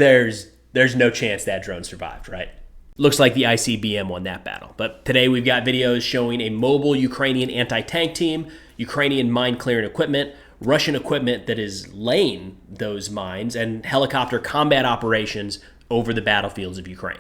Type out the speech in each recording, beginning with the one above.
there's no chance that drone survived, right? Looks like the ICBM won that battle. But today we've got videos showing a mobile Ukrainian anti-tank team, Ukrainian mine clearing equipment, Russian equipment that is laying those mines, and helicopter combat operations over the battlefields of Ukraine.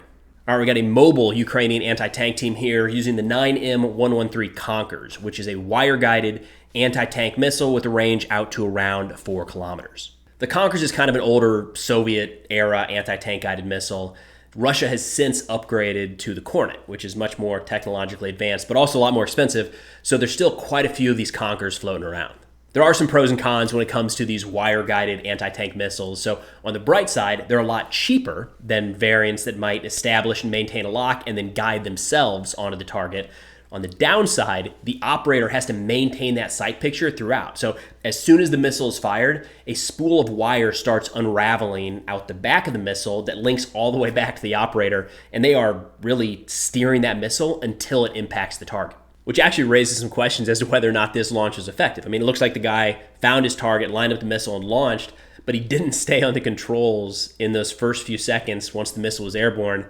All right, we got a mobile Ukrainian anti-tank team here using the 9M113 Konkurs, which is a wire-guided anti-tank missile with a range out to around 4 kilometers. The Conkers is kind of an older Soviet-era anti-tank guided missile. Russia has since upgraded to the Kornet, which is much more technologically advanced, but also a lot more expensive, so there's still quite a few of these Konkers floating around. There are some pros and cons when it comes to these wire-guided anti-tank missiles. So on the bright side, they're a lot cheaper than variants that might establish and maintain a lock and then guide themselves onto the target. On the downside, the operator has to maintain that sight picture throughout. So as soon as the missile is fired, a spool of wire starts unraveling out the back of the missile that links all the way back to the operator, and they are really steering that missile until it impacts the target. Which actually raises some questions as to whether or not this launch was effective. I mean, it looks like the guy found his target, lined up the missile, and launched, but he didn't stay on the controls in those first few seconds once the missile was airborne.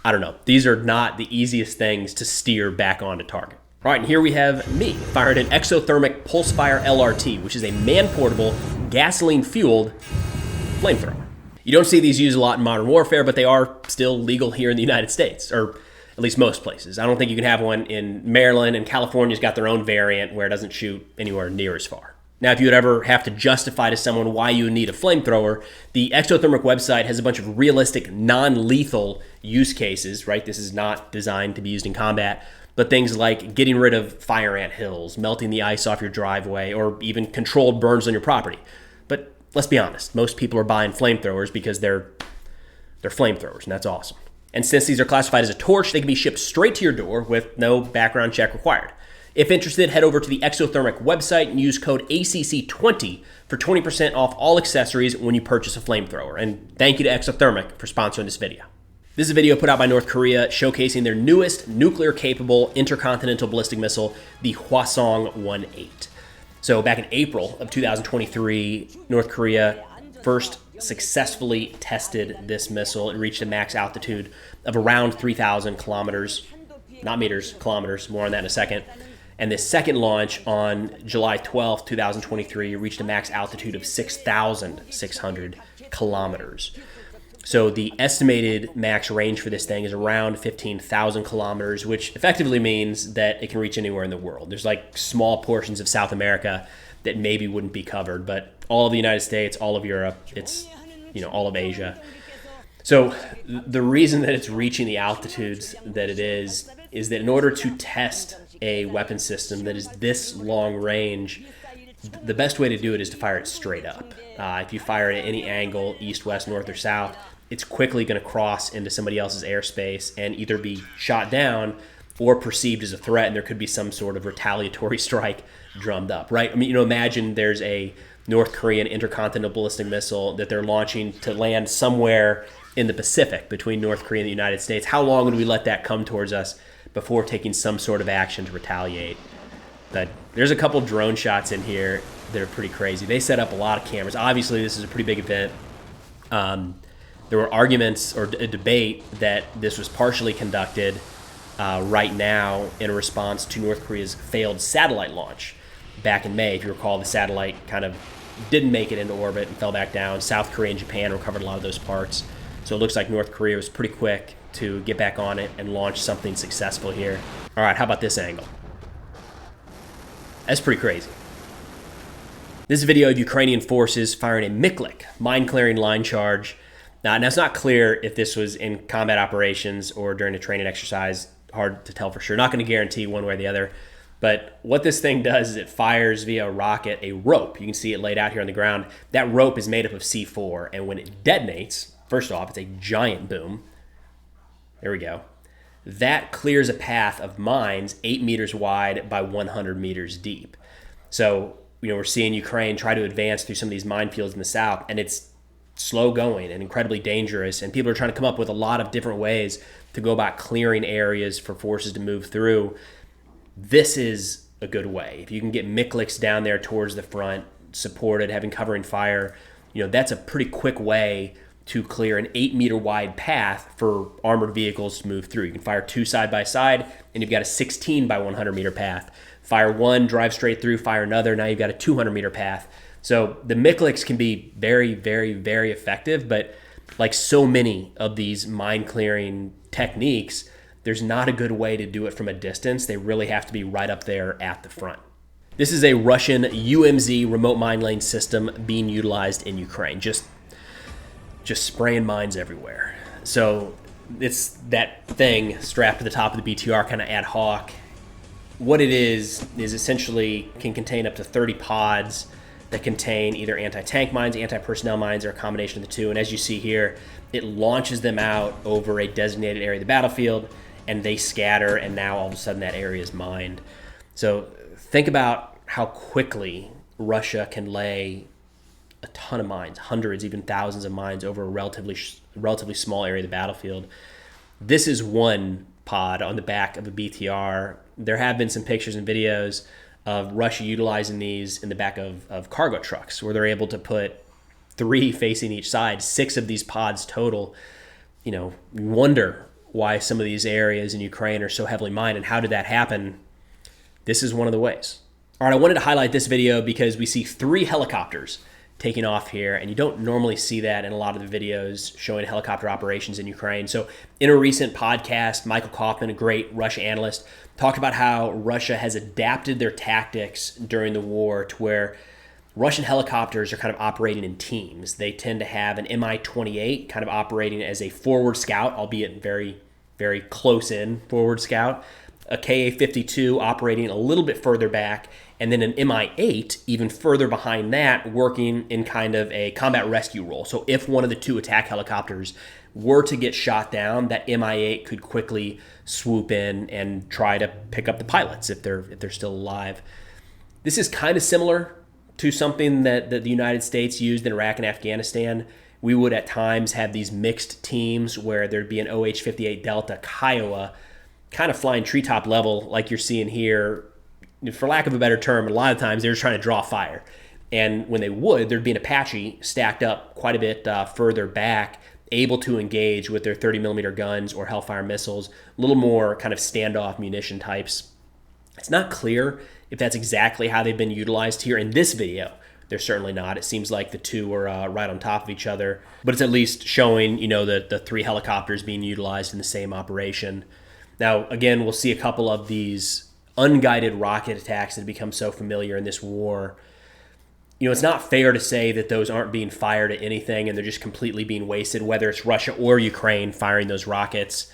I don't know. These are not the easiest things to steer back onto target. All right, and here we have me firing an Exothermic Pulsefire LRT, which is a man-portable, gasoline-fueled flamethrower. You don't see these used a lot in modern warfare, but they are still legal here in the United States, or at least most places. I don't think you can have one in Maryland, and California's got their own variant where it doesn't shoot anywhere near as far. Now, if you would ever have to justify to someone why you need a flamethrower, the Exothermic website has a bunch of realistic, non-lethal use cases, right? This is not designed to be used in combat, but things like getting rid of fire ant hills, melting the ice off your driveway, or even controlled burns on your property. But let's be honest, most people are buying flamethrowers because they're flamethrowers, and that's awesome. And since these are classified as a torch, they can be shipped straight to your door with no background check required. If interested, head over to the Exothermic website and use code ACC20 for 20% off all accessories when you purchase a flamethrower. And thank you to Exothermic for sponsoring this video. This is a video put out by North Korea showcasing their newest nuclear-capable intercontinental ballistic missile, the Hwasong 1-8. So back in April of 2023, North Korea first successfully tested this missile. It reached a max altitude of around 3,000 kilometers, not meters, kilometers, more on that in a second. And this second launch on July 12th, 2023, reached a max altitude of 6,600 kilometers. So the estimated max range for this thing is around 15,000 kilometers, which effectively means that it can reach anywhere in the world. There's like small portions of South America that maybe wouldn't be covered, but all of the United States, all of Europe, it's, all of Asia. So the reason that it's reaching the altitudes that it is that in order to test a weapon system that is this long range, the best way to do it is to fire it straight up. If you fire it at any angle, east, west, north, or south, it's quickly going to cross into somebody else's airspace and either be shot down or perceived as a threat, and there could be some sort of retaliatory strike drummed up, right? I mean, imagine there's a North Korean intercontinental ballistic missile that they're launching to land somewhere in the Pacific between North Korea and the United States. How long would we let that come towards us before taking some sort of action to retaliate? But there's a couple drone shots in here that are pretty crazy. They set up a lot of cameras. Obviously, this is a pretty big event. There were arguments or a debate that this was partially conducted right now in response to North Korea's failed satellite launch back in May. If you recall, the satellite kind of didn't make it into orbit and fell back down. South Korea and Japan recovered a lot of those parts. So it looks like North Korea was pretty quick to get back on it and launch something successful here. All right, how about this angle? That's pretty crazy. This is a video of Ukrainian forces firing a MICLIC, mine-clearing line charge. Now, it's not clear if this was in combat operations or during a training exercise. Hard to tell for sure. Not going to guarantee one way or the other. But what this thing does is it fires via a rocket a rope. You can see it laid out here on the ground. That rope is made up of C4, and when it detonates, first off, it's a giant boom. There we go. That clears a path of mines 8 meters wide by 100 meters deep. So, we're seeing Ukraine try to advance through some of these minefields in the south, and it's slow going and incredibly dangerous. And people are trying to come up with a lot of different ways to go about clearing areas for forces to move through. This is a good way. If you can get MICLICs down there towards the front, supported, having covering fire, that's a pretty quick way to clear an 8-meter wide path for armored vehicles to move through. You can fire 2 side by side, and you've got a 16 by 100 meter path. Fire 1, drive straight through, fire another, now you've got a 200 meter path. So the MICLICs can be very, very, very effective, but like so many of these mine clearing techniques, there's not a good way to do it from a distance. They really have to be right up there at the front. This is a Russian UMZ remote mine lane system being utilized in Ukraine. Just spraying mines everywhere. So it's that thing strapped to the top of the BTR, kind of ad hoc. What it is essentially can contain up to 30 pods that contain either anti-tank mines, anti-personnel mines, or a combination of the two. And as you see here, it launches them out over a designated area of the battlefield, and they scatter, and now all of a sudden that area is mined. So think about how quickly Russia can lay a ton of mines, hundreds, even thousands of mines over a relatively small area of the battlefield. This is one pod on the back of a BTR. There have been some pictures and videos of Russia utilizing these in the back of cargo trucks, where they're able to put 3 facing each side, 6 of these pods total. You wonder why some of these areas in Ukraine are so heavily mined, and how did that happen? This is one of the ways. All right, I wanted to highlight this video because we see 3 helicopters taking off here, and you don't normally see that in a lot of the videos showing helicopter operations in Ukraine. So in a recent podcast, Michael Kaufman, a great Russia analyst, talked about how Russia has adapted their tactics during the war to where Russian helicopters are kind of operating in teams. They tend to have an Mi-28 kind of operating as a forward scout, albeit very, very close in forward scout, a Ka-52 operating a little bit further back, and then an Mi-8 even further behind that, working in kind of a combat rescue role. So if one of the 2 attack helicopters were to get shot down, that Mi-8 could quickly swoop in and try to pick up the pilots if they're still alive. This is kind of similar to something that the United States used in Iraq and Afghanistan. We would at times have these mixed teams where there'd be an OH-58 Delta Kiowa kind of flying treetop level like you're seeing here. For lack of a better term, a lot of times they're just trying to draw fire. And when they would, there'd be an Apache stacked up quite a bit further back, able to engage with their 30 millimeter guns or Hellfire missiles, a little more kind of standoff munition types. It's not clear if that's exactly how they've been utilized here in this video. They're certainly not. It seems like the 2 are right on top of each other, but it's at least showing, the 3 helicopters being utilized in the same operation. Now, again, we'll see a couple of these unguided rocket attacks that have become so familiar in this war. It's not fair to say that those aren't being fired at anything and they're just completely being wasted, whether it's Russia or Ukraine firing those rockets.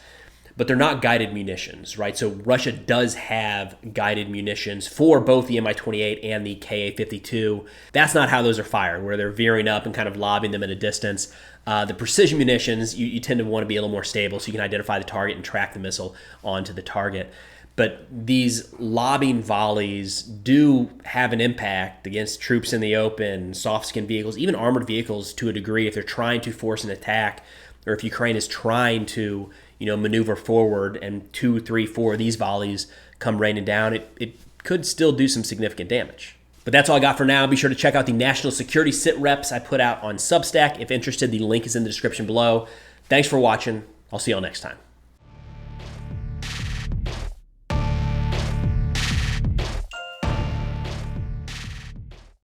But they're not guided munitions, right? So Russia does have guided munitions for both the Mi-28 and the Ka-52. That's not how those are fired, where they're veering up and kind of lobbing them at a distance. The precision munitions, you tend to want to be a little more stable so you can identify the target and track the missile onto the target. But these lobbing volleys do have an impact against troops in the open, soft-skinned vehicles, even armored vehicles to a degree if they're trying to force an attack, or if Ukraine is trying to maneuver forward and 2, 3, 4 of these volleys come raining down, it could still do some significant damage. But that's all I got for now. Be sure to check out the national security sit reps I put out on Substack. If interested, the link is in the description below. Thanks for watching. I'll see y'all next time.